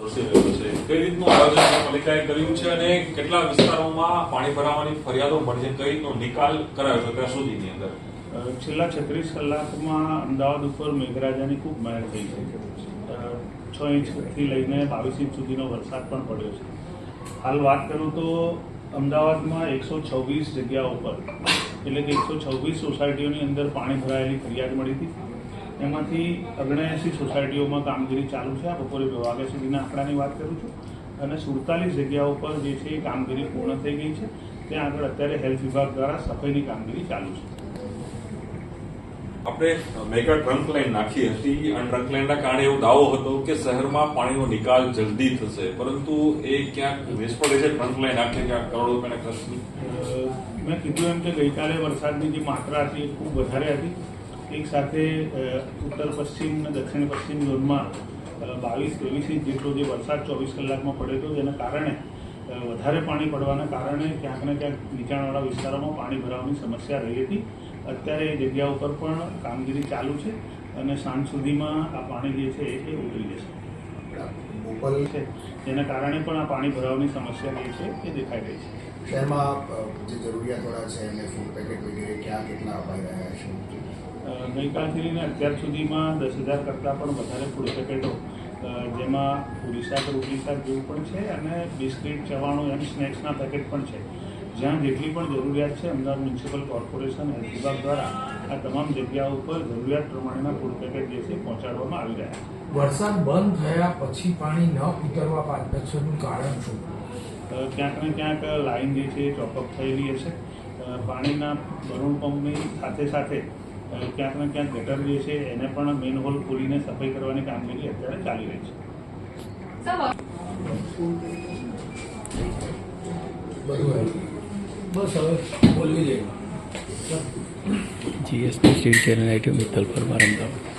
વરસી રહ્યો છે, કઈ રીતનું આયોજન પાલિકાએ કર્યું છે અને કેટલા વિસ્તારોમાં પાણી ભરાવાની ફરિયાદો મળી છે, કઈ રીતનો નિકાલ કરાયો છે ત્યાં સુધીની અંદર? છેલ્લા 36 કલાકમાં અમદાવાદ ઉપર મેઘરાજાની ખૂબ મહેર થઈ છે. 6 ઇંચથી લઈને 22 ઇંચ સુધીનો વરસાદ પણ પડ્યો છે. હાલ વાત કરું તો અમદાવાદમાં 126 જગ્યાઓ પર એટલે કે 126 સોસાયટીઓની અંદર પાણી ભરાયેલી ફરિયાદ મળી હતી. એમાંથી 79 સોસાયટીઓમાં કામગીરી ચાલુ છે. આ બપોરે 2 વાગ્યા સુધીના આંકડાની વાત કરું છું. અને 47 જગ્યાઓ પર જે છે એ કામગીરી પૂર્ણ થઈ ગઈ છે. ત્યાં આગળ અત્યારે હેલ્થ વિભાગ દ્વારા સફાઈની કામગીરી ચાલુ છે. આપણે મેગા ટ્રંક લાઈન નાખી હતી અને ટ્રંક લાઈનના કારણે એવો દાવો હતો કે શહેરમાં પાણીનો નિકાલ જલ્દી થશે, પરંતુ એ ક્યાંક નિષ્ફળ રહી છે. ટ્રંક લાઈન નાખી ક્યાંક કરોડો રૂપિયાના ખર્ચની. મેં કીધું એમ કે ગઈકાલે વરસાદની જે માત્રા હતી એ ખૂબ વધારે હતી. એક સાથે ઉત્તર પશ્ચિમ અને દક્ષિણ પશ્ચિમ ઝોનમાં 22-23 ઇંચ જેટલો જે વરસાદ 24 કલાકમાં પડ્યો હતો, જેના કારણે વધારે પાણી પડવાના કારણે ક્યાંક ને ક્યાંક નીચાણવાળા વિસ્તારોમાં પાણી ભરાવાની સમસ્યા રહી હતી. અત્યારે એ જગ્યા ઉપર પણ કામગીરી ચાલુ છે અને સાંજ સુધીમાં આ પાણી જે છે એ ઉતરી જશે. બોપલ છે જેના કારણે પણ આ પાણી ભરાવાની સમસ્યા જે છે એ દેખાઈ રહી છે. શહેરમાં જે જરૂરિયાતવાળા છે એને ફૂડ પેકેટ વગેરે ક્યાં કેટલા અપાઈ રહ્યા છે? ગઈકાલથી લઈને અત્યાર સુધીમાં 10,000 કરતાં પણ વધારે ફૂડ પેકેટો, જેમાં પૂરી શાક, રોટલી શાક જેવું પણ છે અને બિસ્કિટ, ચવાણું એમ સ્નેક્સના પેકેટ પણ છે. જ્યાં જેટલી પણ જરૂરિયાત છે, અમદાવાદ મ્યુનિસિપલ કોર્પોરેશન હેલ્થ વિભાગ દ્વારા આ તમામ જગ્યાઓ ઉપર જરૂરિયાત પ્રમાણેના ફૂડ પેકેટ જે છે પહોંચાડવામાં આવી રહ્યા છે. વરસાદ બંધ થયા પછી પાણી ન ઉતરવા પાછળનું કારણ શું? ક્યાંક ને ક્યાંક લાઈન જે છે એ ચોકઅપ થયેલી હશે. પાણીના બલૂન પંપની સાથે સાથે ક્યાંક ને ક્યાંક ગટર જે છે એને પણ મેન હોલ ખોલીને સફાઈ કરવાની કામગીરી અત્યારે ચાલી રહી છે. બસ હવે બોલવી જોઈએ. GST steel channel IT Mittal Parmar Ahmedabad.